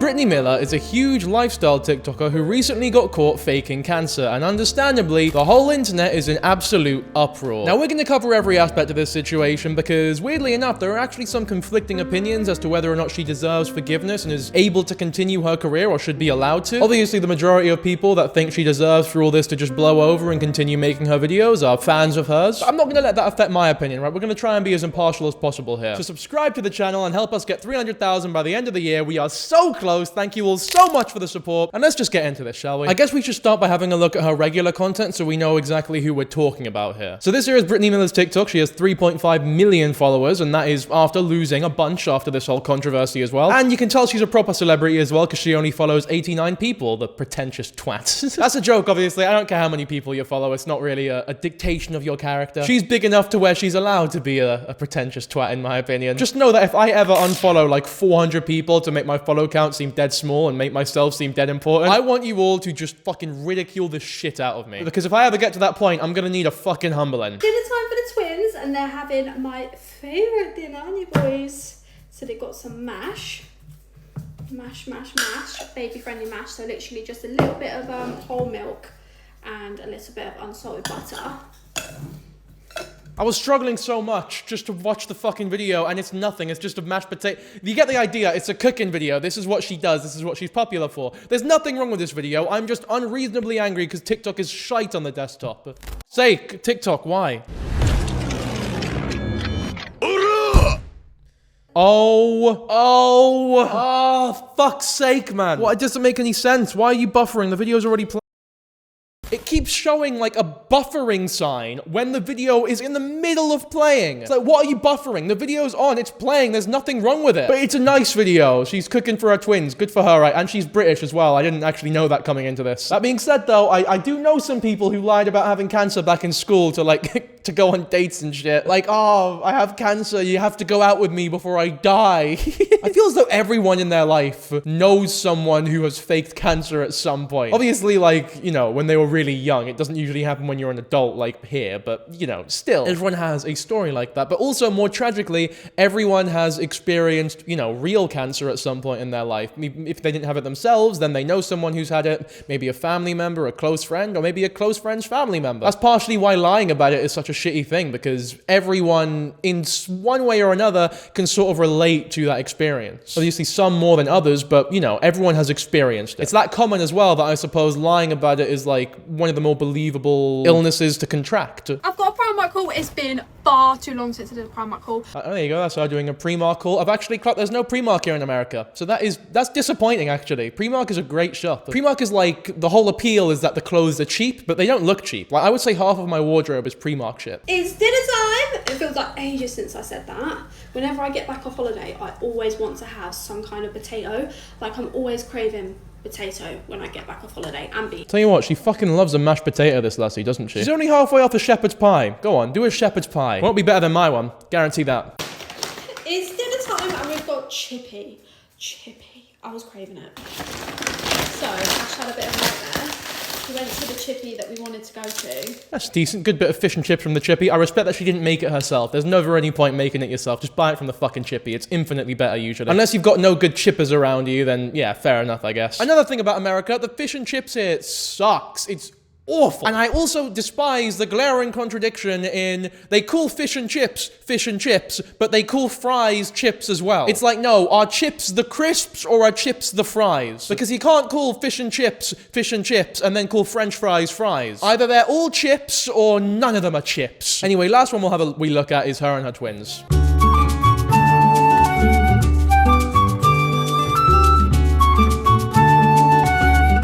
Britney Miller is a huge lifestyle TikToker who recently got caught faking cancer, and understandably, the whole internet is in absolute uproar. Now, we're going to cover every aspect of this situation because, weirdly enough, there are actually some conflicting opinions as to whether or not she deserves forgiveness and is able to continue her career or should be allowed to. Obviously, the majority of people that think she deserves for all this to just blow over and continue making her videos are fans of hers. But I'm not going to let that affect my opinion, right? We're going to try and be as impartial as possible here. So subscribe to the channel and help us get 300,000 by the end of the year. We are so close. Thank you all so much for the support. And let's just get into this, shall we? I guess we should start by having a look at her regular content so we know exactly who we're talking about here. So this here is Britney Miller's TikTok. She has 3.5 million followers, and that is after losing a bunch after this whole controversy as well. And you can tell she's a proper celebrity as well because she only follows 89 people, the pretentious twat. That's a joke, obviously. I don't care how many people you follow. It's not really a dictation of your character. She's big enough to where she's allowed to be a pretentious twat, in my opinion. Just know that if I ever unfollow like 400 people to make my follow count seem dead small and make myself seem dead important, I want you all to just fucking ridicule the shit out of me. Because if I ever get to that point, I'm gonna need a fucking humbling. Dinner time for the twins, and they're having my favourite dinner, you boys. So they got some mash, baby friendly mash. So literally just a little bit of whole milk and a little bit of unsalted butter. I was struggling so much just to watch the fucking video, and it's nothing. It's just a mashed potato. You get the idea. It's a cooking video. This is what she does. This is what she's popular for. There's nothing wrong with this video. I'm just unreasonably angry because TikTok is shite on the desktop. Sake, TikTok, why? Oh, fuck's sake, man. What? It doesn't make any sense. Why are you buffering? The video's already playing. It keeps showing like a buffering sign when the video is in the middle of playing. It's like, what are you buffering? The video's on, it's playing, there's nothing wrong with it. But it's a nice video. She's cooking for her twins. Good for her, right? And she's British as well. I didn't actually know that coming into this. That being said, though, I do know some people who lied about having cancer back in school to like, to go on dates and shit. Like, oh, I have cancer. You have to go out with me before I die. I feel as though everyone in their life knows someone who has faked cancer at some point. Obviously, like, you know, when they were really young. It doesn't usually happen when you're an adult like here, but you know, still, everyone has a story like that. But also, more tragically, everyone has experienced, you know, real cancer at some point in their life. If they didn't have it themselves, then they know someone who's had it, maybe a family member, a close friend, or maybe a close friend's family member. That's partially why lying about it is such a shitty thing, because everyone, in one way or another, can sort of relate to that experience. Obviously, some more than others, but, you know, everyone has experienced it. It's that common as well that I suppose lying about it is like one of the more believable illnesses to contract. I've got a Primark haul. It's been far too long since I did a Primark haul. Oh, there you go. That's how I'm doing a Primark haul. I've actually clocked there's no Primark here in America. So that's disappointing, actually. Primark is a great shop. Primark is like, the whole appeal is that the clothes are cheap, but they don't look cheap. Like, I would say half of my wardrobe is Primark shit. It's dinner time. It feels like ages since I said that. Whenever I get back off holiday, I always want to have some kind of potato. Like, I'm always craving potato when I get back off holiday, and beef. Tell you what, she fucking loves a mashed potato, this lassie, doesn't she? She's only halfway off the shepherd's pie. Go on, do a shepherd's pie. Won't be better than my one. Guarantee that. It's dinner time and we've got chippy. I was craving it. So, Ash had a bit of nightmare. We went to the chippy that we wanted to go to. That's decent. Good bit of fish and chips from the chippy. I respect that she didn't make it herself. There's never any point making it yourself. Just buy it from the fucking chippy. It's infinitely better usually. Unless you've got no good chippers around you, then yeah, fair enough, I guess. Another thing about America, the fish and chips here sucks. It's awful. And I also despise the glaring contradiction in they call fish and chips, but they call fries chips as well. It's like, no, are chips the crisps or are chips the fries? Because you can't call fish and chips, and then call French fries fries. Either they're all chips or none of them are chips. Anyway, last one we'll have a wee look at is her and her twins.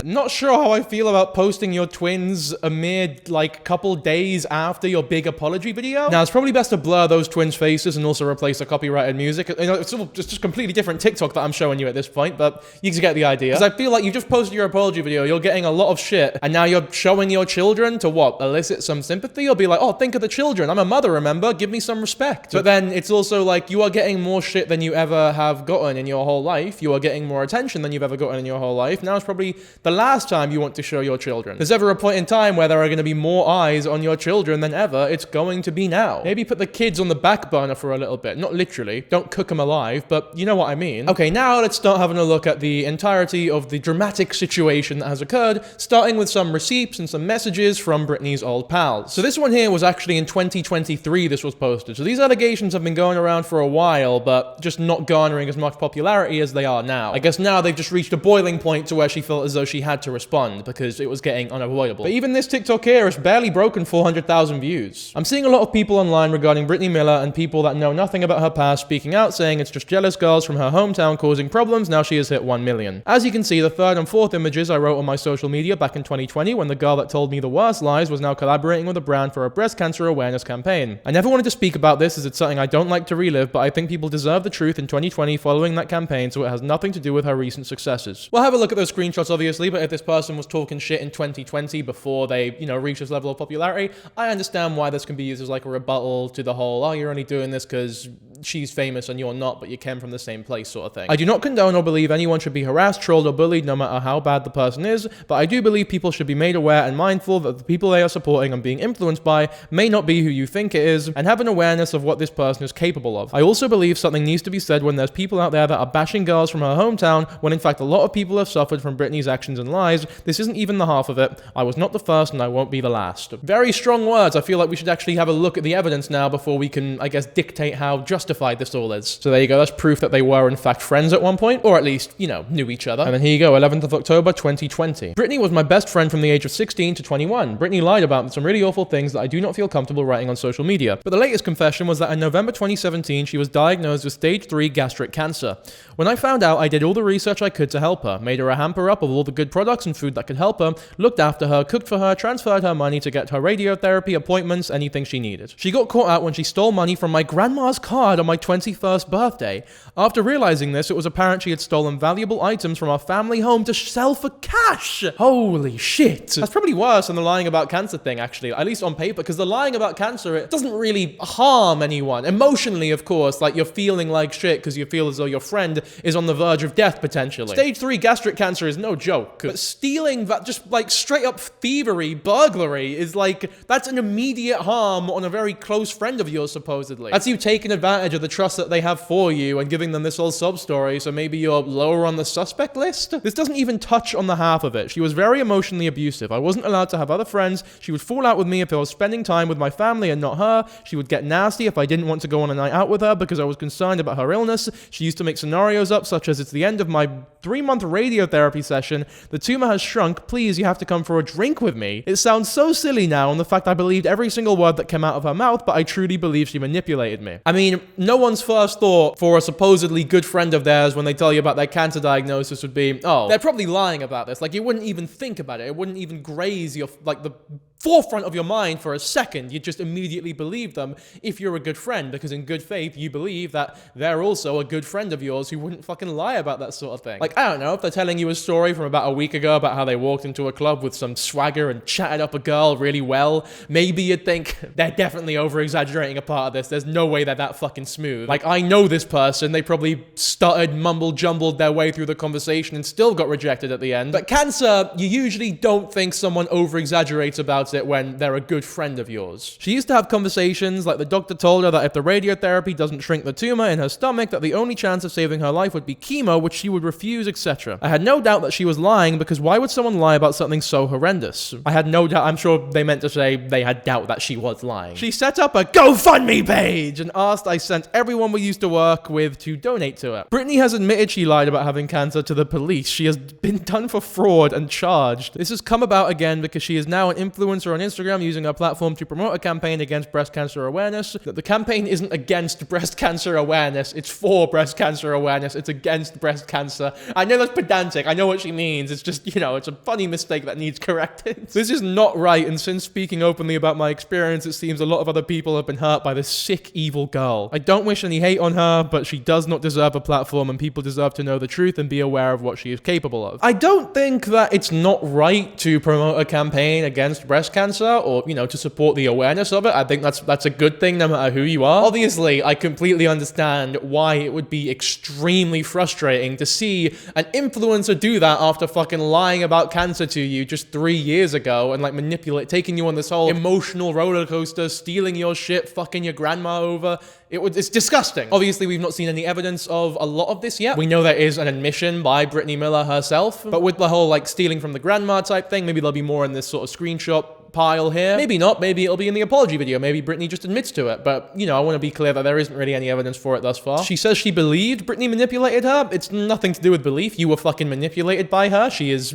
Not sure how I feel about posting your twins a mere, like, couple days after your big apology video. Now, it's probably best to blur those twins' faces and also replace the copyrighted music. You know, it's just completely different TikTok that I'm showing you at this point, but you can get the idea. Because I feel like you just posted your apology video, you're getting a lot of shit, and now you're showing your children to what? Elicit some sympathy? You'll be like, oh, think of the children. I'm a mother, remember? Give me some respect. But then it's also like, you are getting more shit than you ever have gotten in your whole life. You are getting more attention than you've ever gotten in your whole life. Now it's probably the last last time you want to show your children. If there's ever a point in time where there are going to be more eyes on your children than ever, it's going to be now. Maybe put the kids on the back burner for a little bit. Not literally. Don't cook them alive, but you know what I mean. Okay, now let's start having a look at the entirety of the dramatic situation that has occurred, starting with some receipts and some messages from Britney's old pals. So this one here was actually in 2023 this was posted. So these allegations have been going around for a while, but just not garnering as much popularity as they are now. I guess now they've just reached a boiling point to where she felt as though she had to respond because it was getting unavoidable. But even this TikTok here has barely broken 400,000 views. I'm seeing a lot of people online regarding Britney Miller and people that know nothing about her past speaking out saying it's just jealous girls from her hometown causing problems. Now she has hit 1 million. As you can see, the third and fourth images I wrote on my social media back in 2020 when the girl that told me the worst lies was now collaborating with a brand for a breast cancer awareness campaign. I never wanted to speak about this as it's something I don't like to relive, but I think people deserve the truth in 2020 following that campaign, so it has nothing to do with her recent successes. We'll have a look at those screenshots obviously, but if this person was talking shit in 2020 before they, reach this level of popularity, I understand why this can be used as like a rebuttal to the whole, oh, you're only doing this because she's famous and you're not, but you came from the same place sort of thing. I do not condone or believe anyone should be harassed, trolled, or bullied no matter how bad the person is, but I do believe people should be made aware and mindful that the people they are supporting and being influenced by may not be who you think it is, and have an awareness of what this person is capable of. I also believe something needs to be said when there's people out there that are bashing girls from her hometown, when in fact a lot of people have suffered from Britney's actions and lies. This isn't even the half of it. I was not the first and I won't be the last. Very strong words. I feel like we should actually have a look at the evidence now before we can, I guess, dictate how justified this all is. So there you go, that's proof that they were in fact friends at one point, or at least, knew each other. And then here you go, 11th of October, 2020. Britney was my best friend from the age of 16 to 21. Britney lied about some really awful things that I do not feel comfortable writing on social media. But the latest confession was that in November 2017, she was diagnosed with stage 3 gastric cancer. When I found out, I did all the research I could to help her, made her a hamper up of all the good products and food that could help her, looked after her, cooked for her, transferred her money to get her radiotherapy, appointments, anything she needed. She got caught out when she stole money from my grandma's card on my 21st birthday. After realizing this, it was apparent she had stolen valuable items from our family home to sell for cash. Holy shit. That's probably worse than the lying about cancer thing, actually, at least on paper, because the lying about cancer, it doesn't really harm anyone. Emotionally, of course, like you're feeling like shit because you feel as though your friend is on the verge of death, potentially. Stage 3 gastric cancer is no joke. But stealing that, just like straight up thievery, burglary, is like, that's an immediate harm on a very close friend of yours, supposedly. That's you taking advantage of the trust that they have for you and giving them this whole sub story, so maybe you're lower on the suspect list? This doesn't even touch on the half of it. She was very emotionally abusive. I wasn't allowed to have other friends. She would fall out with me if I was spending time with my family and not her. She would get nasty if I didn't want to go on a night out with her because I was concerned about her illness. She used to make scenarios up such as, it's the end of my 3-month radiotherapy session. The tumor has shrunk. Please, you have to come for a drink with me. It sounds so silly now, and the fact I believed every single word that came out of her mouth, but I truly believe she manipulated me. I mean, no one's first thought for a supposedly good friend of theirs when they tell you about their cancer diagnosis would be, oh, they're probably lying about this. Like, you wouldn't even think about it. It wouldn't even graze your, like, the forefront of your mind for a second. You just immediately believe them if you're a good friend, because in good faith you believe that they're also a good friend of yours who wouldn't fucking lie about that sort of thing. Like, I don't know, if they're telling you a story from about a week ago about how they walked into a club with some swagger and chatted up a girl really well, maybe you'd think they're definitely over-exaggerating a part of this. There's no way they're that fucking smooth. Like, I know this person, they probably stuttered, mumble-jumbled their way through the conversation and still got rejected at the end. But cancer, you usually don't think someone over-exaggerates about it when they're a good friend of yours. She used to have conversations like the doctor told her that if the radiotherapy doesn't shrink the tumor in her stomach, that the only chance of saving her life would be chemo, which she would refuse, etc. I had no doubt that she was lying, because why would someone lie about something so horrendous? I had no doubt. I'm sure they meant to say they had doubt that she was lying. She set up a GoFundMe page and asked I sent everyone we used to work with to donate to it. Brittany has admitted she lied about having cancer to the police. She has been done for fraud and charged. This has come about again because she is now an influencer on Instagram using her platform to promote a campaign against breast cancer awareness. The campaign isn't against breast cancer awareness, it's for breast cancer awareness, it's against breast cancer. I know that's pedantic, I know what she means, it's just, it's a funny mistake that needs corrected. This is not right, and since speaking openly about my experience, it seems a lot of other people have been hurt by this sick, evil girl. I don't wish any hate on her, but she does not deserve a platform, and people deserve to know the truth and be aware of what she is capable of. I don't think that it's not right to promote a campaign against breast breast cancer or, you know, to support the awareness of it. I think that's a good thing no matter who you are. Obviously, I completely understand why it would be extremely frustrating to see an influencer do that after fucking lying about cancer to you just 3 years ago and like taking you on this whole emotional roller coaster, stealing your shit, fucking your grandma over. It's disgusting. Obviously, we've not seen any evidence of a lot of this yet. We know there is an admission by Brittany Miller herself, but with the whole like stealing from the grandma type thing, maybe there'll be more in this sort of screenshot pile here. Maybe not. Maybe it'll be in the apology video. Maybe Brittany just admits to it. But, you know, I want to be clear that there isn't really any evidence for it thus far. She says she believed Brittany manipulated her. It's nothing to do with belief. You were fucking manipulated by her. She is,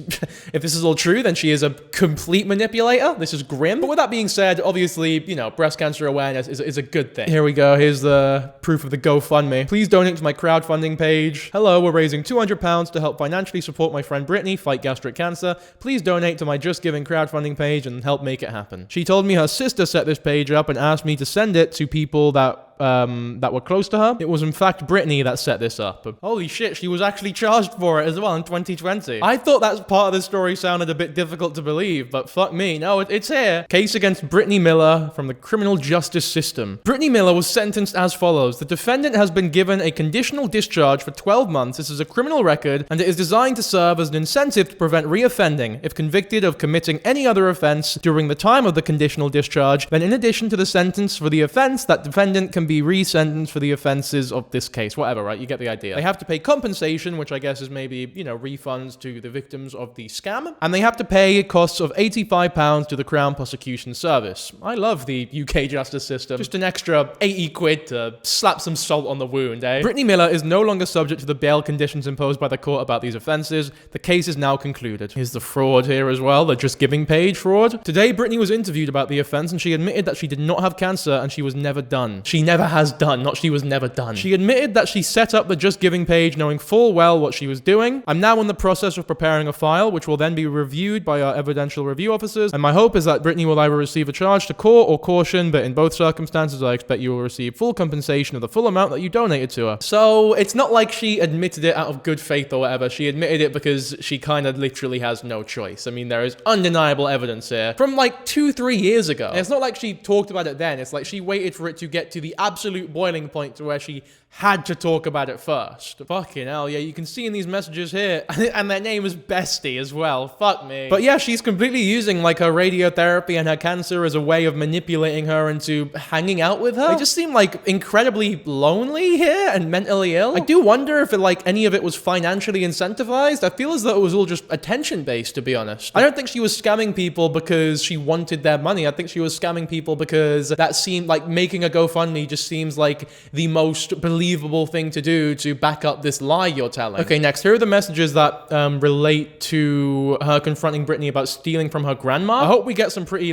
if this is all true, then she is a complete manipulator. This is grim. But with that being said, obviously, you know, breast cancer awareness is a good thing. Here we go. Here's the proof of the GoFundMe. Please donate to my crowdfunding page. Hello, we're raising £200 to help financially support my friend Brittany fight gastric cancer. Please donate to my Just Giving crowdfunding page and help make it happen. She told me her sister set this page up and asked me to send it to people that were close to her. It was in fact Brittany that set this up. Holy shit, she was actually charged for it as well in 2020. I thought that part of the story sounded a bit difficult to believe, but fuck me, no, it's here. Case against Brittany Miller from the criminal justice system. Brittany Miller was sentenced as follows. The defendant has been given a conditional discharge for 12 months. This is a criminal record, and it is designed to serve as an incentive to prevent reoffending. If convicted of committing any other offense during the time of the conditional discharge, then in addition to the sentence for the offense, that defendant can be re-sentenced for the offenses of this case. Whatever, right? You get the idea. They have to pay compensation, which I guess is maybe, you know, refunds to the victims of the scam. And they have to pay costs of £85 to the Crown Prosecution Service. I love the UK justice system. Just an extra 80 quid to slap some salt on the wound, eh? Brittany Miller is no longer subject to the bail conditions imposed by the court about these offenses. The case is now concluded. Here's the fraud here as well, the Just Giving page fraud. Today, Brittany was interviewed about the offense and she admitted that she did not have cancer and she was never done. She never has done, not she was never done. She admitted that she set up the Just Giving page knowing full well what she was doing. I'm now in the process of preparing a file which will then be reviewed by our evidential review officers, and my hope is that Brittany will either receive a charge to court or caution, but in both circumstances I expect you will receive full compensation of the full amount that you donated to her. So it's not like she admitted it out of good faith or whatever. She admitted it because she kind of literally has no choice. I mean, there is undeniable evidence here from like 2-3 years ago. And it's not like she talked about it then. It's like she waited for it to get to the absolute boiling point to where she had to talk about it first. Fucking hell, yeah, you can see in these messages here, and their name is Bestie as well. Fuck me. But yeah, she's completely using like her radiotherapy and her cancer as a way of manipulating her into hanging out with her. They just seem like incredibly lonely here and mentally ill. I do wonder if any of it was financially incentivized. I feel as though it was all just attention based, to be honest. I don't think she was scamming people because she wanted their money. I think she was scamming people because that seemed like making a GoFundMe just seems like the most believable thing to do to back up this lie you're telling. Okay, next, here are the messages that relate to her confronting Brittany about stealing from her grandma. I hope we get some pretty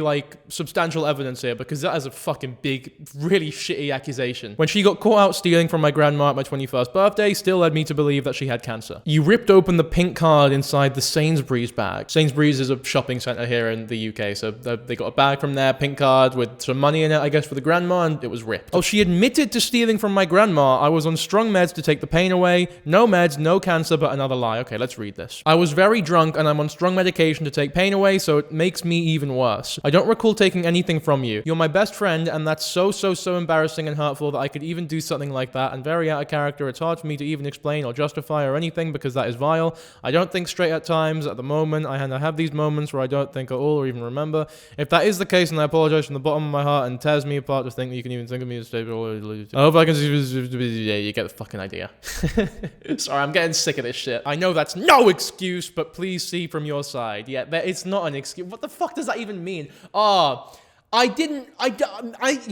substantial evidence here, because that is a fucking big, really shitty accusation. When she got caught out stealing from my grandma at my 21st birthday, still led me to believe that she had cancer. You ripped open the pink card inside the Sainsbury's bag. Sainsbury's is a shopping center here in the UK, so they got a bag from there, pink card with some money in it, I guess, for the grandma, and it was ripped. Oh, she admitted to stealing from my grandma. I was on strong meds to take the pain away. No meds, no cancer, but another lie. Okay, let's read this. I was very drunk and I'm on strong medication to take pain away, so it makes me even worse. I don't recall taking anything from you. You're my best friend, and that's so embarrassing and hurtful that I could even do something like that, and very out of character. It's hard for me to even explain or justify or anything because that is vile. I don't think straight at times. At the moment, I have these moments where I don't think at all or even remember. If that is the case, and I apologize from the bottom of my heart, and tears me apart to think that you can even think of me as stable. I hope I can... Yeah, you get the fucking idea. Sorry, I'm getting sick of this shit. I know that's no excuse, but please see from your side. Yeah, it's not an excuse. What the fuck does that even mean? You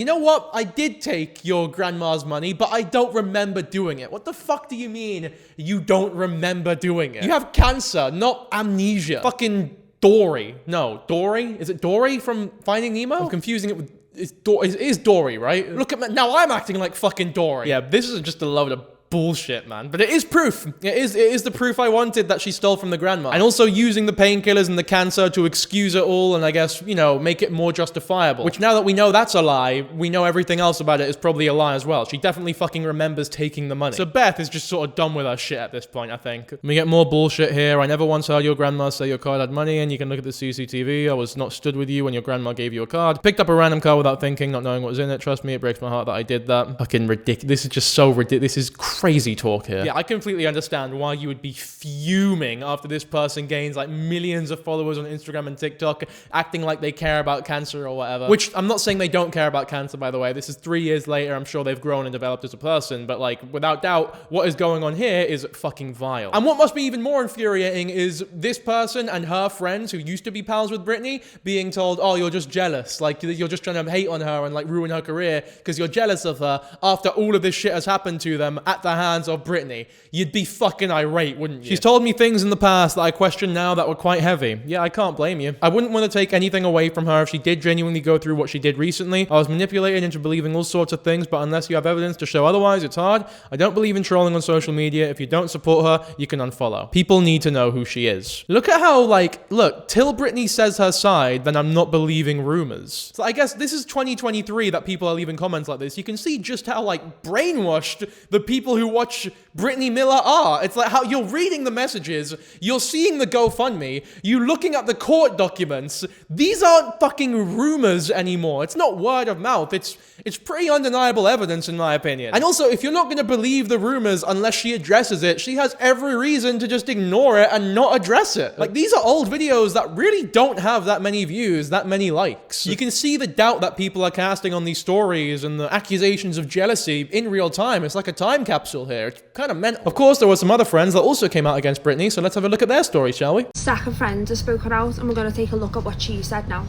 know what? I did take your grandma's money, but I don't remember doing it. What the fuck do you mean you don't remember doing it? You have cancer, not amnesia. Fucking Dory. No, Dory? Is it Dory from Finding Nemo? I'm confusing it with... It is Dory, right? Look at me. Now I'm acting like fucking Dory. Yeah, this is just a load of bullshit, man. But it is proof. It is the proof I wanted that she stole from the grandma. And also using the painkillers and the cancer to excuse it all and I guess, you know, make it more justifiable. Which now that we know that's a lie, we know everything else about it is probably a lie as well. She definitely fucking remembers taking the money. So Beth is just sort of done with her shit at this point, I think. We get more bullshit here. I never once heard your grandma say your card had money and you can look at the CCTV. I was not stood with you when your grandma gave you a card. Picked up a random card without thinking, not knowing what was in it. Trust me, it breaks my heart that I did that. Fucking ridiculous. This is just so ridiculous. This is crazy talk here. Yeah, I completely understand why you would be fuming after this person gains like millions of followers on Instagram and TikTok, acting like they care about cancer or whatever. Which I'm not saying they don't care about cancer, by the way. This is 3 years later. I'm sure they've grown and developed as a person, but like without doubt, what is going on here is fucking vile. And what must be even more infuriating is this person and her friends who used to be pals with Brittany being told, oh, you're just jealous. Like you're just trying to hate on her and like ruin her career because you're jealous of her after all of this shit has happened to them at the hands of Brittany. You'd be fucking irate, wouldn't you? She's told me things in the past that I question now that were quite heavy. Yeah, I can't blame you. I wouldn't want to take anything away from her if she did genuinely go through what she did recently. I was manipulated into believing all sorts of things, but unless you have evidence to show otherwise, it's hard. I don't believe in trolling on social media. If you don't support her, you can unfollow. People need to know who she is. Look at how, like, look, till Brittany says her side, then I'm not believing rumors. So I guess this is 2023 that people are leaving comments like this. You can see just how, like, brainwashed the people who watch Brittany Miller are. It's like how you're reading the messages, you're seeing the GoFundMe, you're looking at the court documents. These aren't fucking rumors anymore. It's not word of mouth. It's pretty undeniable evidence in my opinion. And also, if you're not going to believe the rumors unless she addresses it, she has every reason to just ignore it and not address it. Like, these are old videos that really don't have that many views, that many likes. You can see the doubt that people are casting on these stories and the accusations of jealousy in real time. It's like a time capsule here. It's kind of mental. Of course, there were some other friends that also came out against Brittany, so let's have a look at their story, shall we? Second friend has spoken out and we're going to take a look at what she said now.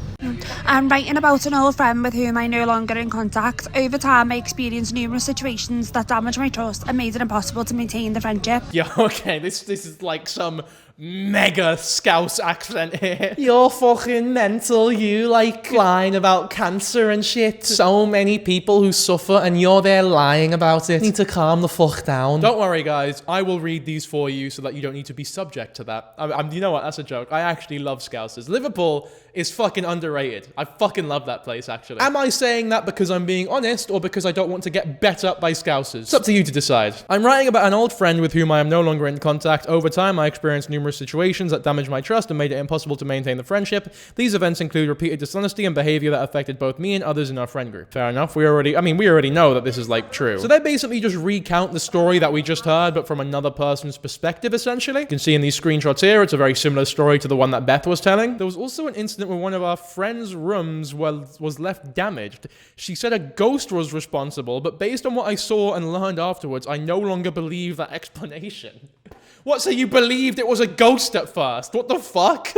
I'm writing about an old friend with whom I'm no longer in contact. Over time, I experienced numerous situations that damaged my trust and made it impossible to maintain the friendship. Yeah, okay, this is like some mega Scouse accent here. You're fucking mental, you, like, lying about cancer and shit. So many people who suffer and you're there lying about it. You need to calm the fuck down. Don't worry, guys. I will read these for you so that you don't need to be subject to that. You know what? That's a joke. I actually love Scousers. Liverpool is fucking underrated. I fucking love that place, actually. Am I saying that because I'm being honest or because I don't want to get bet up by Scousers? It's up to you to decide. I'm writing about an old friend with whom I am no longer in contact. Over time, I experienced numerous situations that damaged my trust and made it impossible to maintain the friendship. These events include repeated dishonesty and behavior that affected both me and others in our friend group. Fair enough. We already know that this is, like, true. So they basically just recount the story that we just heard, but from another person's perspective, essentially. You can see in these screenshots here, it's a very similar story to the one that Beth was telling. There was also an incident where one of our friend's rooms was left damaged. She said a ghost was responsible, but based on what I saw and learned afterwards, I no longer believe that explanation. What, so you believed it was a ghost at first? What the fuck?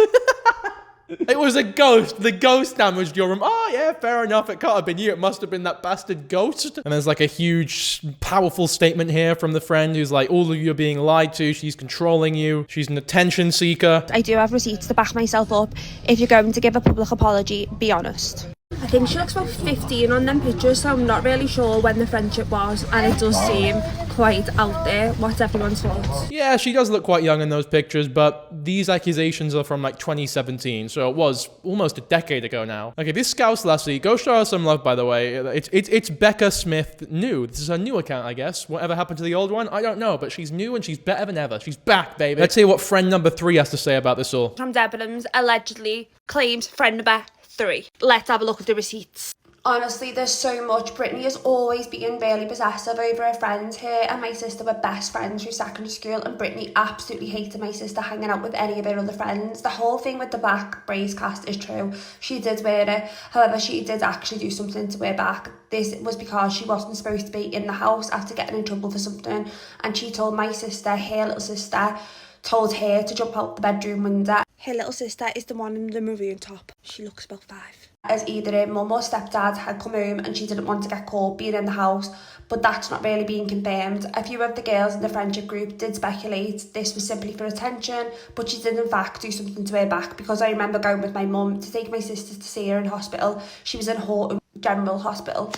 It was a ghost. The ghost damaged your room. Oh, yeah, fair enough. It can't have been you. It must have been that bastard ghost. And there's like a huge, powerful statement here from the friend who's like, all of you are being lied to. She's controlling you. She's an attention seeker. I do have receipts to back myself up. If you're going to give a public apology, be honest. I think she looks about 15 on them pictures, so I'm not really sure when the friendship was, and it does seem quite out there. What's everyone's thoughts? Yeah, she does look quite young in those pictures, but these accusations are from like 2017, so it was almost a decade ago now. Okay, this Scouse lassie, go show her some love, by the way. It's Becca Smith new. This is her new account, I guess. Whatever happened to the old one, I don't know, but she's new and she's better than ever. She's back, baby. Let's hear what friend number 3 has to say about this all. Tom Debenhams allegedly claims friend number 3. Let's have a look at the receipts. Honestly, there's so much. Brittany has always been really possessive over her friends. Her and my sister were best friends through secondary school, and Brittany absolutely hated my sister hanging out with any of her other friends. The whole thing with the back brace cast is true. She did wear it. However, she did actually do something to her back. This was because she wasn't supposed to be in the house after getting in trouble for something, and she told my sister, her little sister, told her to jump out the bedroom window. Her little sister is the one in the maroon top. She looks about 5. As either her mum or stepdad had come home and she didn't want to get caught being in the house, but that's not really being confirmed. A few of the girls in the friendship group did speculate this was simply for attention, but she did in fact do something to her back, because I remember going with my mum to take my sister to see her in hospital. She was in Horton General Hospital.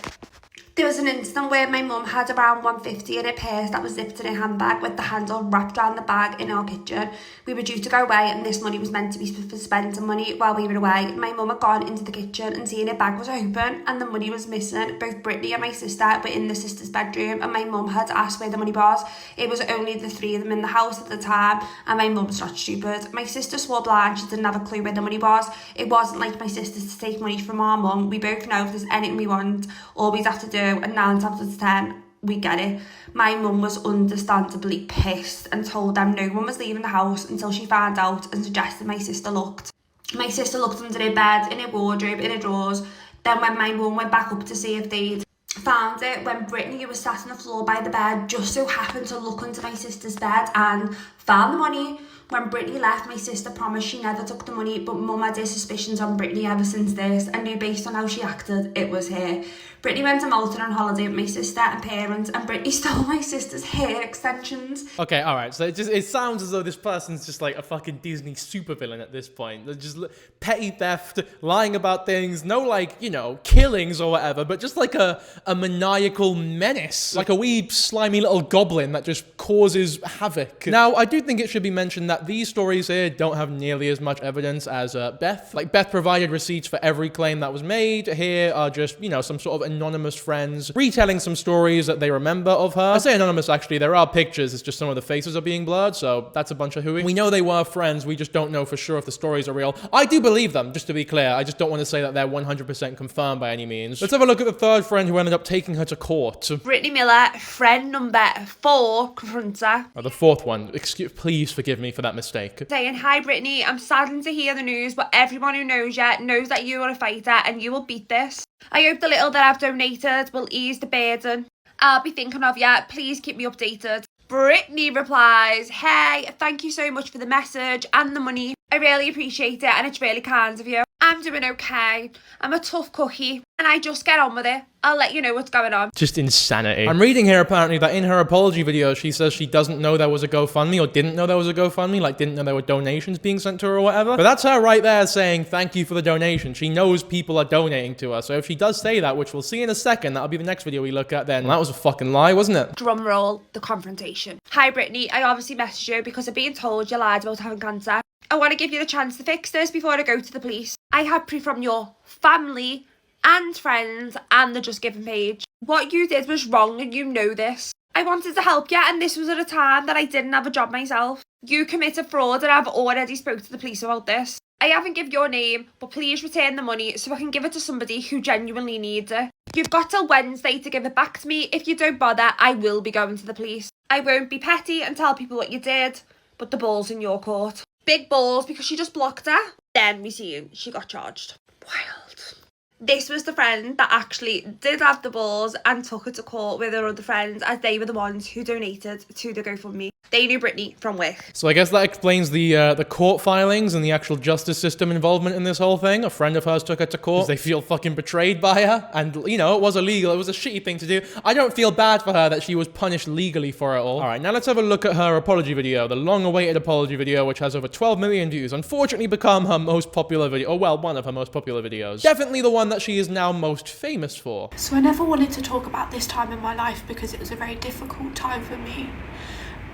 There was an incident where my mum had around 150 in her purse that was zipped in her handbag with the handle wrapped around the bag in our kitchen. We were due to go away and this money was meant to be for spending money while we were away. My mum had gone into the kitchen and seen her bag was open and the money was missing. Both Brittany and my sister were in the sister's bedroom and my mum had asked where the money was. It was only the three of them in the house at the time and my mum's not stupid. My sister swore blind she didn't have a clue where the money was. It wasn't like my sister's to take money from our mum. We both know if there's anything we want, all we have to do, and 9 times out of 10 we get it. My mum was understandably pissed and told them no one was leaving the house until she found out and suggested my sister looked. My sister looked under her bed, in her wardrobe, in her drawers. Then when my mum went back up to see if they'd found it, when Brittany, who was sat on the floor by the bed, just so happened to look under my sister's bed and found the money. When Brittany left, my sister promised she never took the money, but mum had her suspicions on Brittany ever since this and knew based on how she acted, it was her. Brittany went to Malta on holiday with my sister and parents, and Brittany stole my sister's hair extensions. Okay, alright, so it sounds as though this person's just like a fucking Disney supervillain at this point. They're just petty theft, lying about things, no like, you know, killings or whatever, but just like a maniacal menace. Like a wee slimy little goblin that just causes havoc. Now, I do think it should be mentioned that these stories here don't have nearly as much evidence as Beth. Like, Beth provided receipts for every claim that was made. Here are just, you know, some sort of anonymous friends retelling some stories that they remember of her. I say anonymous, actually, there are pictures, it's just some of the faces are being blurred, so that's a bunch of hooey. We know they were friends, we just don't know for sure if the stories are real. I do believe them, just to be clear. I just don't want to say that they're 100% confirmed by any means. Let's have a look at the third friend who ended up taking her to court. Brittany Miller, friend number 4, confronts her. Oh, the fourth one. Please forgive me for that mistake. Saying, "Hi Brittany, I'm saddened to hear the news, but everyone who knows you knows that you are a fighter and you will beat this. I hope the little that I've donated will ease the burden. I'll be thinking of you. Please keep me updated." Brittany replies, "Hey, thank you so much for the message and the money. I really appreciate it and it's really kind of you. I'm doing okay. I'm a tough cookie and I just get on with it. I'll let you know what's going on." Just insanity. I'm reading here apparently that in her apology video, she says she doesn't know there was a GoFundMe or didn't know there was a GoFundMe, like didn't know there were donations being sent to her or whatever. But that's her right there saying thank you for the donation. She knows people are donating to her. So if she does say that, which we'll see in a second, that'll be the next video we look at then. That was a fucking lie, wasn't it? Drum roll, the confrontation. "Hi Brittany, I obviously messaged you because of being told you lied about having cancer. I want to give you the chance to fix this before I go to the police. I have proof from your family and friends and the Just Giving page. What you did was wrong and you know this. I wanted to help you and this was at a time that I didn't have a job myself. You committed fraud and I've already spoke to the police about this. I haven't given your name, but please return the money so I can give it to somebody who genuinely needs it. You've got till Wednesday to give it back to me. If you don't bother, I will be going to the police. I won't be petty and tell people what you did, but the ball's in your court." Big balls because she just blocked her. Then we see she got charged. Wild. This was the friend that actually did have the balls and took her to court with her other friends as they were the ones who donated to the GoFundMe. They knew Brittany from work. So I guess that explains the court filings and the actual justice system involvement in this whole thing. A friend of hers took her to court because they feel fucking betrayed by her. And, you know, it was illegal. It was a shitty thing to do. I don't feel bad for her that she was punished legally for it all. All right, now let's have a look at her apology video. The long-awaited apology video, which has over 12 million views. Unfortunately become her most popular video. Oh, well, one of her most popular videos. Definitely the one that she is now most famous for. So I never wanted to talk about this time in my life because it was a very difficult time for me.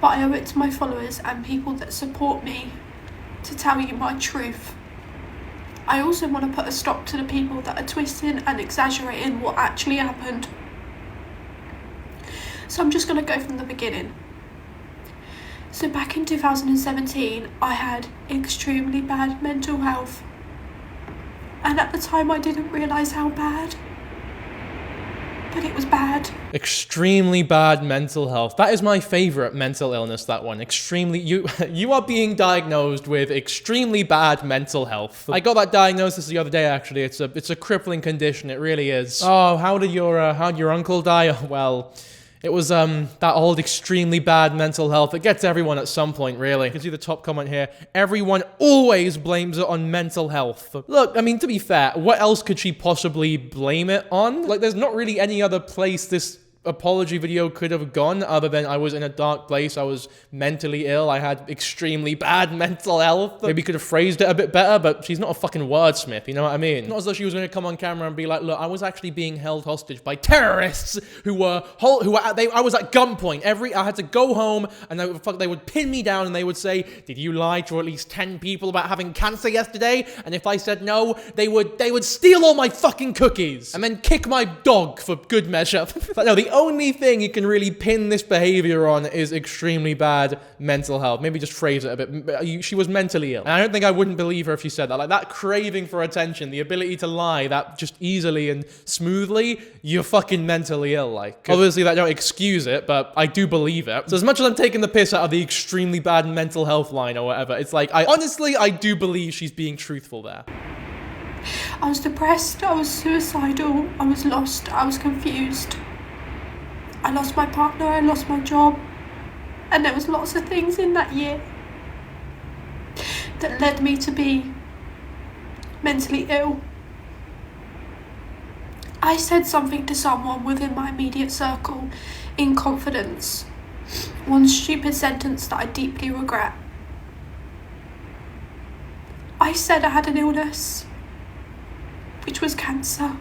But I owe it to my followers and people that support me to tell you my truth. I also want to put a stop to the people that are twisting and exaggerating what actually happened. So I'm just going to go from the beginning. So back in 2017, I had extremely bad mental health. And at the time I didn't realise how bad. But it was bad. Extremely bad mental health. That is my favorite mental illness, that one. Extremely, you are being diagnosed with extremely bad mental health. I got that diagnosis the other day, actually. It's a crippling condition, it really is. Oh, how'd your uncle die? Oh, well, it was that old extremely bad mental health. It gets everyone at some point, really. You can see the top comment here. Everyone always blames it on mental health. Look, I mean, to be fair, what else could she possibly blame it on? Like, there's not really any other place this apology video could have gone, other than I was in a dark place, I was mentally ill, I had extremely bad mental health. Maybe could have phrased it a bit better, but she's not a fucking wordsmith, you know what I mean? Not as though she was going to come on camera and be like, look, I was actually being held hostage by terrorists I was at gunpoint. I had to go home, and they would pin me down, and they would say, did you lie to at least 10 people about having cancer yesterday? And if I said no, they would steal all my fucking cookies, and then kick my dog for good measure. But no, the only thing you can really pin this behavior on is extremely bad mental health. Maybe just phrase it a bit. She was mentally ill. And I don't think I wouldn't believe her if she said that. Like, that craving for attention, the ability to lie that just easily and smoothly, you're fucking mentally ill. Like, obviously that don't excuse it, but I do believe it. So as much as I'm taking the piss out of the extremely bad mental health line or whatever, it's like, I do believe she's being truthful there. I was depressed, I was suicidal, I was lost, I was confused. I lost my partner, I lost my job, and there was lots of things in that year that led me to be mentally ill. I said something to someone within my immediate circle in confidence, one stupid sentence that I deeply regret. I said I had an illness, which was cancer.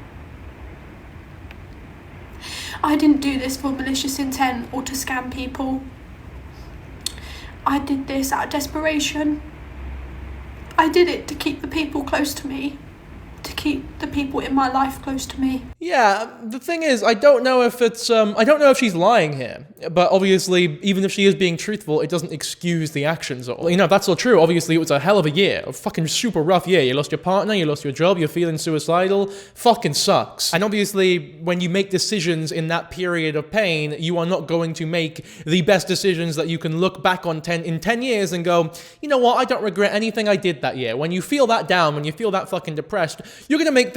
I didn't do this for malicious intent or to scam people. I did this out of desperation. I did it to keep the people close to me, to keep the people in my life close to me. Yeah, the thing is, I don't know if she's lying here, but obviously, even if she is being truthful, it doesn't excuse the actions. You know, if that's all true, obviously it was a hell of a year, a fucking super rough year. You lost your partner, you lost your job, you're feeling suicidal, fucking sucks. And obviously, when you make decisions in that period of pain, you are not going to make the best decisions that you can look back on in 10 years and go, you know what, I don't regret anything I did that year. When you feel that down, when you feel that fucking depressed, you're gonna make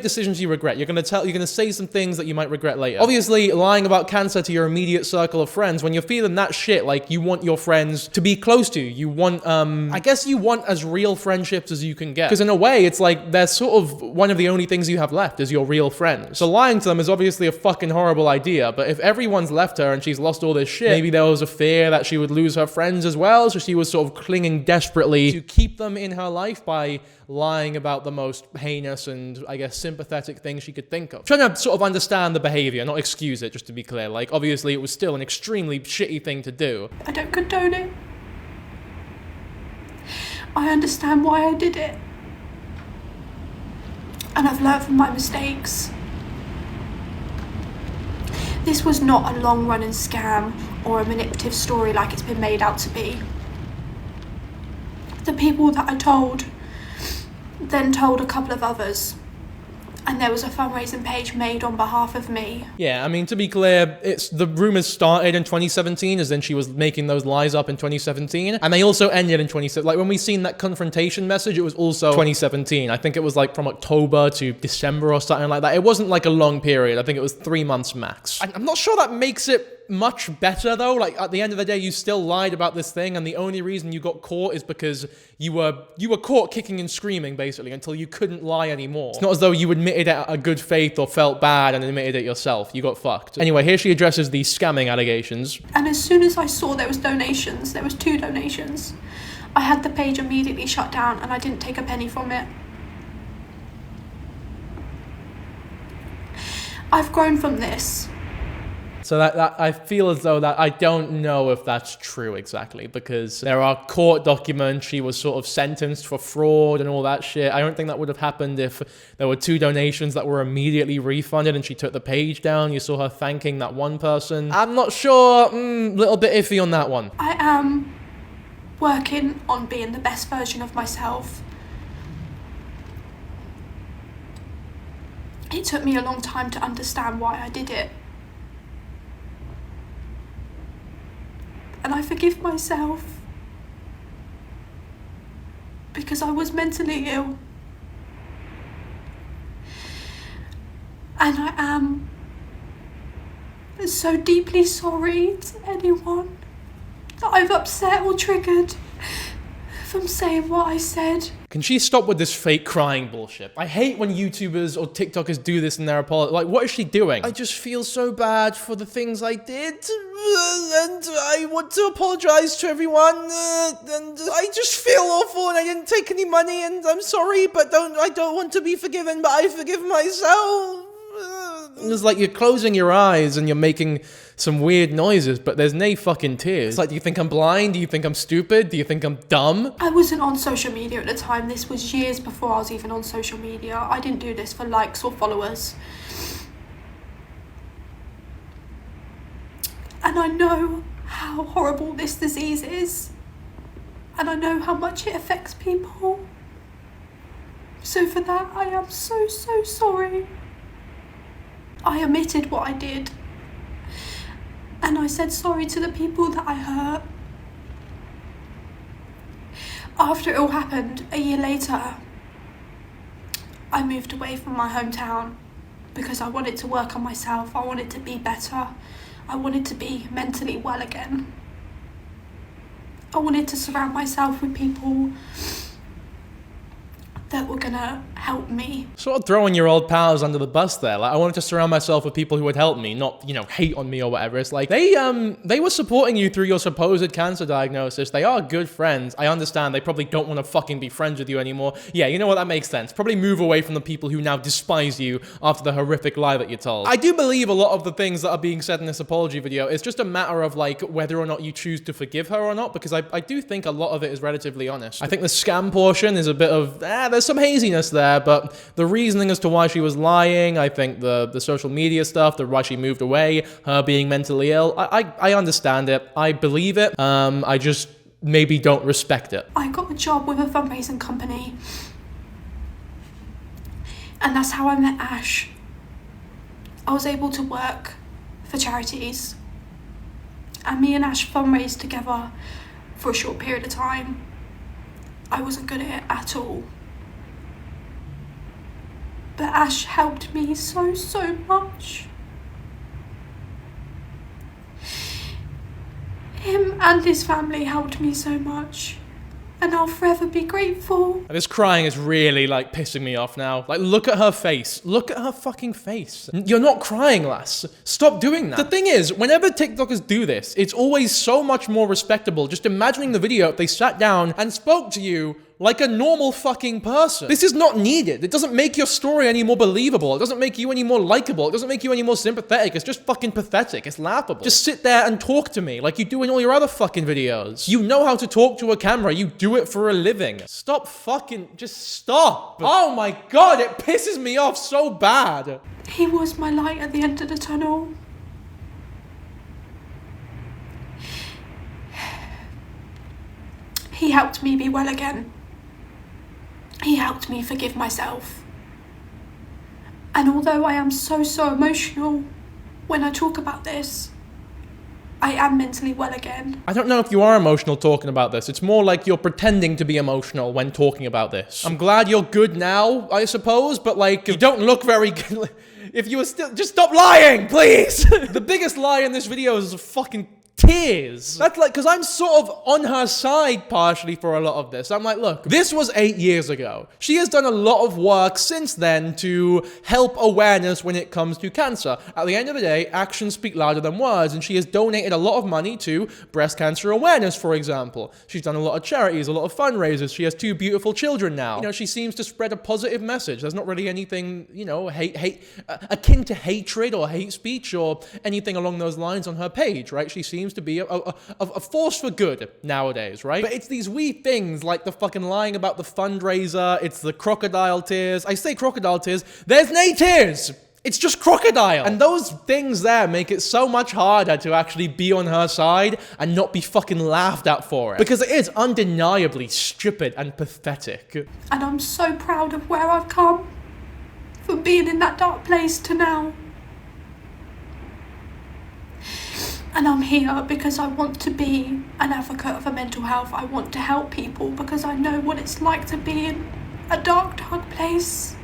decisions you regret. You're gonna say some things that you might regret later. Obviously, lying about cancer to your immediate circle of friends, when you're feeling that shit, like, you want your friends to be close to you. You want, I guess you want as real friendships as you can get. Because in a way, it's like, they're sort of one of the only things you have left is your real friends. So lying to them is obviously a fucking horrible idea, but if everyone's left her and she's lost all this shit, maybe there was a fear that she would lose her friends as well, so she was sort of clinging desperately to keep them in her life by lying about the most heinous and, I guess, sympathetic thing she could think of. Trying to sort of understand the behavior, not excuse it, just to be clear. Like, obviously, it was still an extremely shitty thing to do. I don't condone it. I understand why I did it. And I've learned from my mistakes. This was not a long-running scam or a manipulative story like it's been made out to be. The people that I told then told a couple of others, and there was a fundraising page made on behalf of me. Yeah, I mean, to be clear, the rumors started in 2017, as in she was making those lies up in 2017, and they also ended in 2017. Like, when we seen that confrontation message, it was also 2017. I think it was like from October to December or something like that. It wasn't like a long period. I think it was 3 months max. I'm not sure that makes it much better though. Like, at the end of the day, you still lied about this thing, and the only reason you got caught is because you were caught kicking and screaming, basically, until you couldn't lie anymore. It's not as though you admitted it out of good faith or felt bad and admitted it yourself. You got fucked. Anyway, here she addresses the scamming allegations. And as soon as I saw there was donations, there was 2 donations, I had the page immediately shut down, and I didn't take a penny from it. I've grown from this. So that I feel as though that I don't know if that's true exactly, because there are court documents. She was sort of sentenced for fraud and all that shit. I don't think that would have happened if there were 2 donations that were immediately refunded and she took the page down. You saw her thanking that one person. I'm not sure, little bit iffy on that one. I am working on being the best version of myself. It took me a long time to understand why I did it. And I forgive myself because I was mentally ill. And I am so deeply sorry to anyone that I've upset or triggered from saying what I said. Can she stop with this fake crying bullshit? I hate when YouTubers or TikTokers do this in their apology. Like, what is she doing? I just feel so bad for the things I did, and I want to apologize to everyone, and I just feel awful, and I didn't take any money, and I'm sorry, but I don't want to be forgiven, but I forgive myself. It's like you're closing your eyes and you're making some weird noises, but there's no fucking tears. It's like, do you think I'm blind? Do you think I'm stupid? Do you think I'm dumb? I wasn't on social media at the time. This was years before I was even on social media. I didn't do this for likes or followers. And I know how horrible this disease is. And I know how much it affects people. So for that, I am so sorry. I admitted what I did. And I said sorry to the people that I hurt. After it all happened, a year later, I moved away from my hometown because I wanted to work on myself. I wanted to be better. I wanted to be mentally well again. I wanted to surround myself with people that were gonna help me. Sort of throwing your old pals under the bus there. Like, I wanted to surround myself with people who would help me, not, you know, hate on me or whatever. It's like, they were supporting you through your supposed cancer diagnosis. They are good friends. I understand they probably don't want to fucking be friends with you anymore. Yeah, you know what, that makes sense. Probably move away from the people who now despise you after the horrific lie that you told. I do believe a lot of the things that are being said in this apology video is just a matter of, like, whether or not you choose to forgive her or not, because I do think a lot of it is relatively honest. I think the scam portion is a bit of, there's some haziness there, but the reasoning as to why she was lying, I think the social media stuff, the why she moved away, her being mentally ill, I understand it. I believe it. I just maybe don't respect it. I got a job with a fundraising company. And that's how I met Ash. I was able to work for charities. And me and Ash fundraised together for a short period of time. I wasn't good at it at all. But Ash helped me so much. Him and his family helped me so much. And I'll forever be grateful. This crying is really, like, pissing me off now. Like, look at her face. Look at her fucking face. You're not crying, lass. Stop doing that. The thing is, whenever TikTokers do this, it's always so much more respectable. Just imagining the video if they sat down and spoke to you like a normal fucking person. This is not needed. It doesn't make your story any more believable. It doesn't make you any more likable. It doesn't make you any more sympathetic. It's just fucking pathetic. It's laughable. Just sit there and talk to me like you do in all your other fucking videos. You know how to talk to a camera. You do it for a living. Stop fucking, just stop. Oh my God, it pisses me off so bad. He was my light at the end of the tunnel. He helped me be well again. He helped me forgive myself. And although I am so emotional when I talk about this, I am mentally well again. I don't know if you are emotional talking about this. It's more like you're pretending to be emotional when talking about this. I'm glad you're good now, I suppose, but like, you don't look very good. If you were still, just stop lying, please. The biggest lie in this video is fucking tears. That's like, because I'm sort of on her side partially for a lot of this. I'm like, look, this was 8 years ago. She has done a lot of work since then to help awareness when it comes to cancer. At the end of the day, actions speak louder than words, and she has donated a lot of money to breast cancer awareness, for example. She's done a lot of charities, a lot of fundraisers. She has 2 beautiful children now. You know, she seems to spread a positive message. There's not really anything, you know, akin to hatred or hate speech or anything along those lines on her page, right? She seems to be a force for good nowadays, right? But it's these wee things like the fucking lying about the fundraiser, it's the crocodile tears. I say crocodile tears, there's no tears! It's just crocodile! And those things there make it so much harder to actually be on her side and not be fucking laughed at for it. Because it is undeniably stupid and pathetic. And I'm so proud of where I've come. From being in that dark place to now. And I'm here because I want to be an advocate for mental health. I want to help people because I know what it's like to be in a dark place.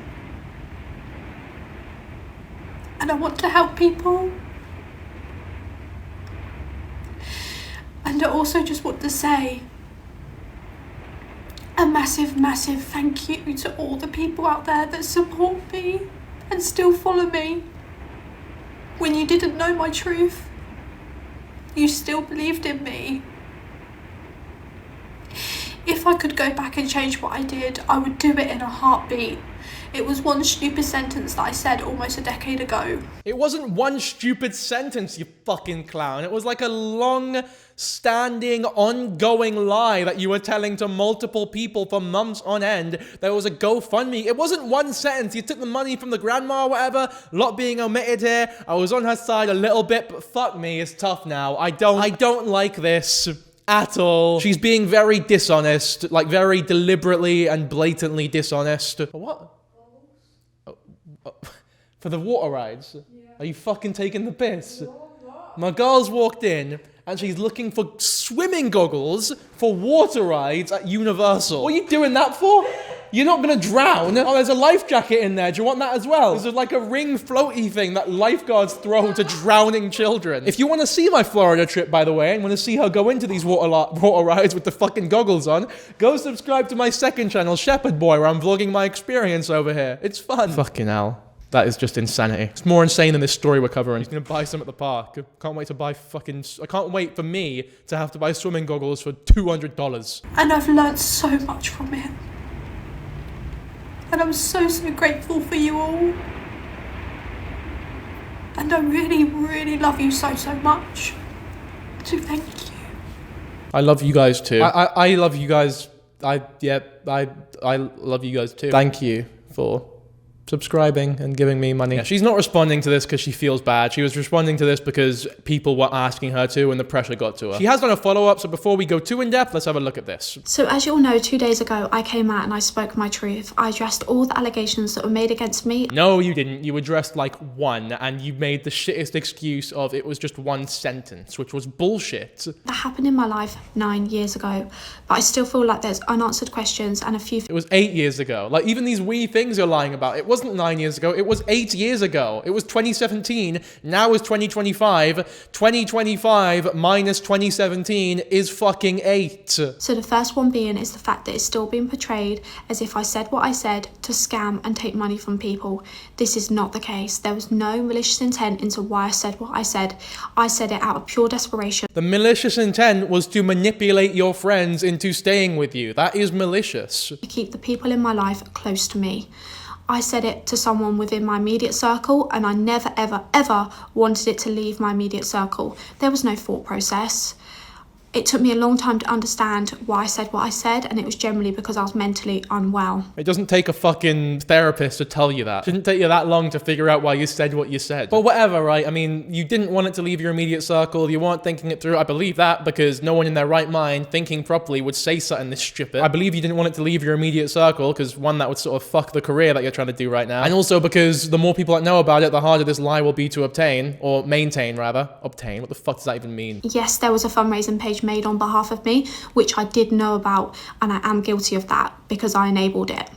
And I want to help people. And I also just want to say massive, massive thank you to all the people out there that support me and still follow me. When you didn't know my truth, you still believed in me. If I could go back and change what I did, I would do it in a heartbeat. It was one stupid sentence that I said almost a decade ago. It wasn't one stupid sentence, you fucking clown. It was like a long-standing, ongoing lie that you were telling to multiple people for months on end. There was a GoFundMe. It wasn't one sentence. You took the money from the grandma or whatever. A lot being omitted here. I was on her side a little bit, but fuck me, it's tough now. I don't like this at all. She's being very dishonest, like very deliberately and blatantly dishonest. What? For the water rides? Yeah. Are you fucking taking the piss? My girl's walked in and she's looking for swimming goggles for water rides at Universal. What are you doing that for? You're not gonna drown. Oh, there's a life jacket in there. Do you want that as well? There's like a ring floaty thing that lifeguards throw to drowning children. If you want to see my Florida trip, by the way, and want to see her go into these water rides with the fucking goggles on, go subscribe to my second channel, Shepherd Boy, where I'm vlogging my experience over here. It's fun. Fucking hell. That is just insanity. It's more insane than this story we're covering. He's gonna buy some at the park. Can't wait to buy I can't wait for me to have to buy swimming goggles for $200. And I've learned so much from him. And I'm so, so grateful for you all. And I really, really love you so, so much. So thank you. I love you guys too. I love you guys. I love you guys too. Thank you for subscribing and giving me money. Yeah, she's not responding to this because she feels bad. She was responding to this because people were asking her to and the pressure got to her. She has done a follow-up, so before we go too in-depth, let's have a look at this. So as you all know, 2 days ago, I came out and I spoke my truth. I addressed all the allegations that were made against me. No, you didn't. You addressed like one, and you made the shittest excuse of it was just one sentence, which was bullshit. That happened in my life 9 years ago, but I still feel like there's unanswered questions and a few... It was 8 years ago. Like, even these wee things you're lying about, it wasn't 9 years ago, it was 8 years ago. It was 2017, now is 2025. 2025 minus 2017 is fucking 8. So the first one being is the fact that it's still being portrayed as if I said what I said to scam and take money from people. This is not the case. There was no malicious intent into why I said what I said. I said it out of pure desperation. The malicious intent was to manipulate your friends into staying with you. That is malicious. To keep the people in my life close to me. I said it to someone within my immediate circle, and I never, ever, ever wanted it to leave my immediate circle. There was no thought process. It took me a long time to understand why I said what I said, and it was generally because I was mentally unwell. It doesn't take a fucking therapist to tell you that. It shouldn't take you that long to figure out why you said what you said. But whatever, right? I mean, you didn't want it to leave your immediate circle. You weren't thinking it through. I believe that because no one in their right mind thinking properly would say something this stupid. I believe you didn't want it to leave your immediate circle because one, that would sort of fuck the career that you're trying to do right now. And also because the more people that know about it, the harder this lie will be to obtain, or maintain rather. Obtain, what the fuck does that even mean? Yes, there was a fundraising page made on behalf of me, which I did know about, and I am guilty of that because I enabled it.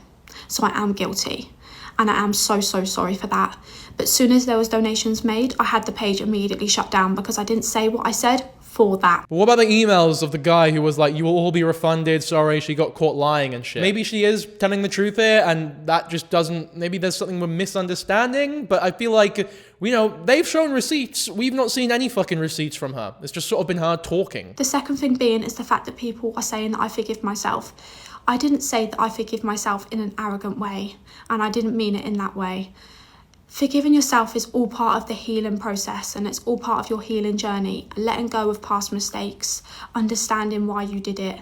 So I am guilty, and I am so, so sorry for that. But as soon as there was donations made, I had the page immediately shut down because I didn't say what I said for that. But what about the emails of the guy who was like, you will all be refunded, sorry, she got caught lying and shit? Maybe she is telling the truth here, and that just doesn't, maybe there's something we're misunderstanding, but I feel like, you know, they've shown receipts. We've not seen any fucking receipts from her. It's just sort of been her talking. The second thing being is the fact that people are saying that I forgive myself. I didn't say that I forgive myself in an arrogant way, and I didn't mean it in that way. Forgiving yourself is all part of the healing process, and it's all part of your healing journey. Letting go of past mistakes, understanding why you did it,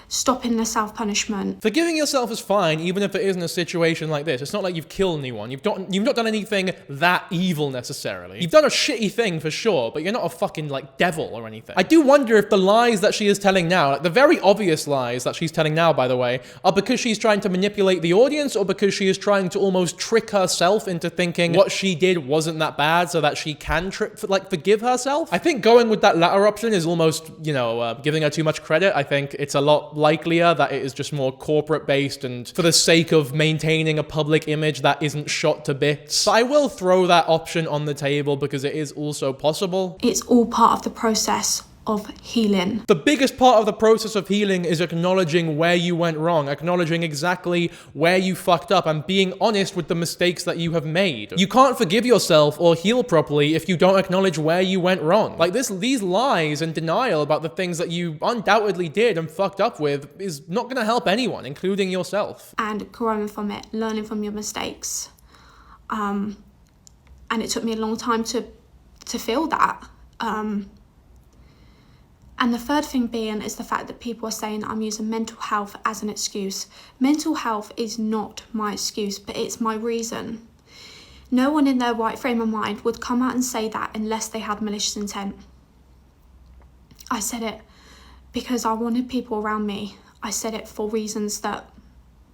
stopping the self-punishment. Forgiving yourself is fine, even if it isn't a situation like this. It's not like you've killed anyone. You've not done anything that evil necessarily. You've done a shitty thing for sure, but you're not a fucking like devil or anything. I do wonder if the lies that she is telling now, like the very obvious lies that she's telling now, by the way, are because she's trying to manipulate the audience, or because she is trying to almost trick herself into thinking what she did wasn't that bad so that she can forgive herself. I think going with that latter option is almost, you know, giving her too much credit. I think it's a lot likelier that it is just more corporate based and for the sake of maintaining a public image that isn't shot to bits. But I will throw that option on the table because it is also possible. It's all part of the process of healing. The biggest part of the process of healing is acknowledging where you went wrong, acknowledging exactly where you fucked up, and being honest with the mistakes that you have made. You can't forgive yourself or heal properly if you don't acknowledge where you went wrong. Like these lies and denial about the things that you undoubtedly did and fucked up with is not gonna help anyone, including yourself. And growing from it, learning from your mistakes. And it took me a long time to feel that. And the third thing being is the fact that people are saying I'm using mental health as an excuse. Mental health is not my excuse, but it's my reason. No one in their right frame of mind would come out and say that unless they had malicious intent. I said it because I wanted people around me. I said it for reasons that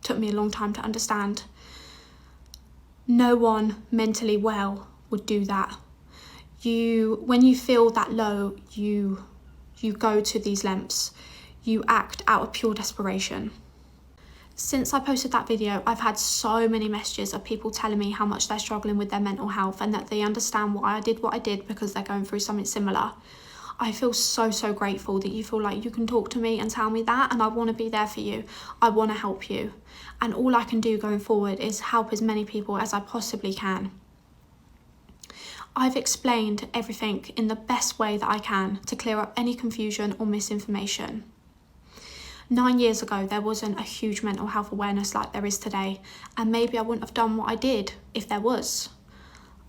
took me a long time to understand. No one mentally well would do that. When you feel that low, you go to these lengths. You act out of pure desperation. Since I posted that video, I've had so many messages of people telling me how much they're struggling with their mental health and that they understand why I did what I did because they're going through something similar. I feel so grateful that you feel like you can talk to me and tell me that, and I want to be there for you. I want to help you. And all I can do going forward is help as many people as I possibly can. I've explained everything in the best way that I can to clear up any confusion or misinformation. 9 years ago, there wasn't a huge mental health awareness like there is today, and maybe I wouldn't have done what I did if there was.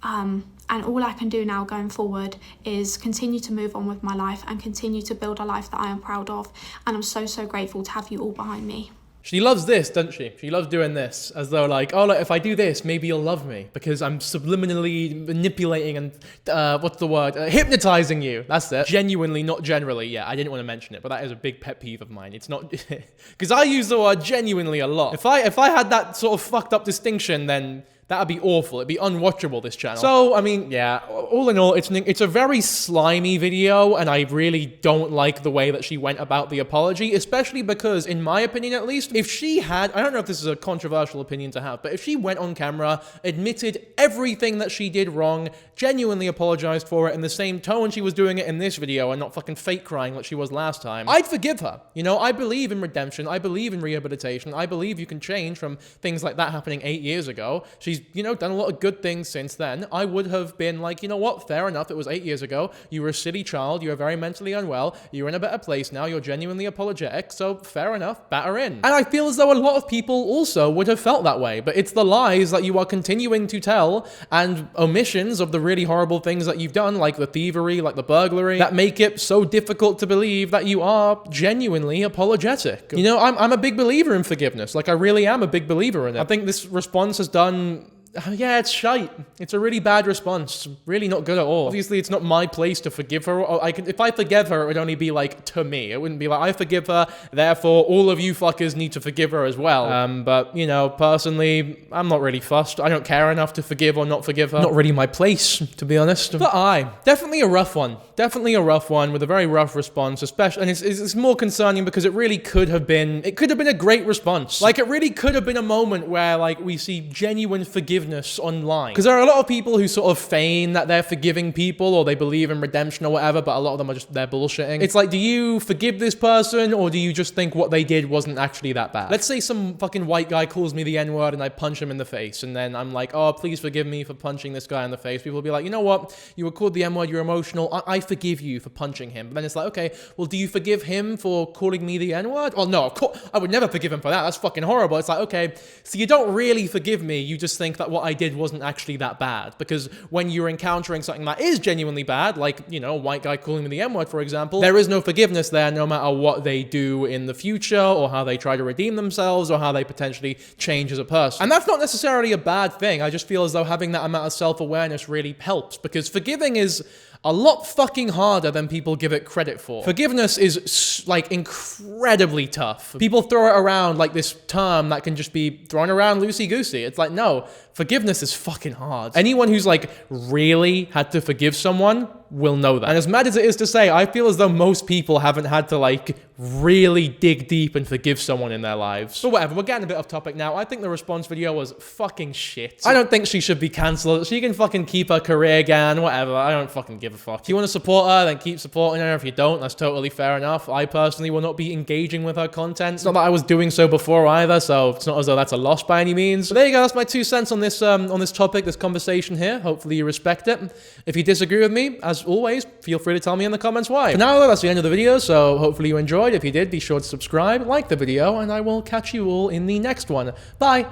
And all I can do now going forward is continue to move on with my life and continue to build a life that I am proud of, and I'm so grateful to have you all behind me. She loves this, doesn't she? She loves doing this, as though like, oh, look, if I do this, maybe you'll love me, because I'm subliminally manipulating and, hypnotizing you. That's it. Genuinely, not generally. Yeah, I didn't want to mention it, but that is a big pet peeve of mine. It's not, because I use the word genuinely a lot. If I had that sort of fucked up distinction, then that'd be awful. It'd be unwatchable, this channel. So, I mean, yeah, all in all, it's a very slimy video, and I really don't like the way that she went about the apology, especially because, in my opinion at least, if she had, I don't know if this is a controversial opinion to have, but if she went on camera, admitted everything that she did wrong, genuinely apologized for it in the same tone she was doing it in this video, and not fucking fake crying like she was last time, I'd forgive her. You know, I believe in redemption, I believe in rehabilitation, I believe you can change from things like that happening 8 years ago. She's, you know, done a lot of good things since then. I would have been like, you know what, fair enough, it was 8 years ago, you were a silly child, you were very mentally unwell, you're in a better place now, you're genuinely apologetic, so fair enough, batter in. And I feel as though a lot of people also would have felt that way, but it's the lies that you are continuing to tell, and omissions of the really horrible things that you've done, like the thievery, like the burglary, that make it so difficult to believe that you are genuinely apologetic. You know, I'm a big believer in forgiveness, like I really am a big believer in it. I think this response has done... yeah, it's shite. It's a really bad response. Really not good at all. Obviously, it's not my place to forgive her. If I forgive her, it would only be like to me. It wouldn't be like, I forgive her, therefore all of you fuckers need to forgive her as well. But, you know, personally, I'm not really fussed. I don't care enough to forgive or not forgive her. Not really my place, to be honest. But definitely a rough one. Definitely a rough one with a very rough response, especially, and it's more concerning because it really could have been a great response. Like, it really could have been a moment where, like, we see genuine forgiveness online. Because there are a lot of people who sort of feign that they're forgiving people or they believe in redemption or whatever, but a lot of them are just, they're bullshitting. It's like, do you forgive this person or do you just think what they did wasn't actually that bad? Let's say some fucking white guy calls me the N-word and I punch him in the face, and then I'm like, oh, please forgive me for punching this guy in the face. People will be like, you know what? You were called the N-word, you're emotional. I forgive you for punching him. But then it's like, okay, well, do you forgive him for calling me the N-word? Well, no, of course, I would never forgive him for that. That's fucking horrible. It's like, okay, so you don't really forgive me. You just think that what I did wasn't actually that bad, because when you're encountering something that is genuinely bad, like, you know, a white guy calling me the N-word, for example, there is no forgiveness there, no matter what they do in the future or how they try to redeem themselves or how they potentially change as a person. And that's not necessarily a bad thing. I just feel as though having that amount of self-awareness really helps, because forgiving is a lot fucking harder than people give it credit for. Forgiveness is, like, incredibly tough. People throw it around like this term that can just be thrown around loosey-goosey. It's like, no, forgiveness is fucking hard. Anyone who's, like, really had to forgive someone will know that. And as mad as it is to say, I feel as though most people haven't had to, like, really dig deep and forgive someone in their lives. But whatever, we're getting a bit off topic now. I think the response video was fucking shit. I don't think she should be cancelled. She can fucking keep her career going, whatever. I don't fucking give a fuck. If you want to support her, then keep supporting her. If you don't, that's totally fair enough. I personally will not be engaging with her content. It's not that I was doing so before either, so it's not as though that's a loss by any means. But there you go, that's my 2 cents on this topic, this conversation here. Hopefully you respect it. If you disagree with me, as always, feel free to tell me in the comments why. For now, though, that's the end of the video, so hopefully you enjoyed. If you did, be sure to subscribe, like the video, and I will catch you all in the next one. Bye!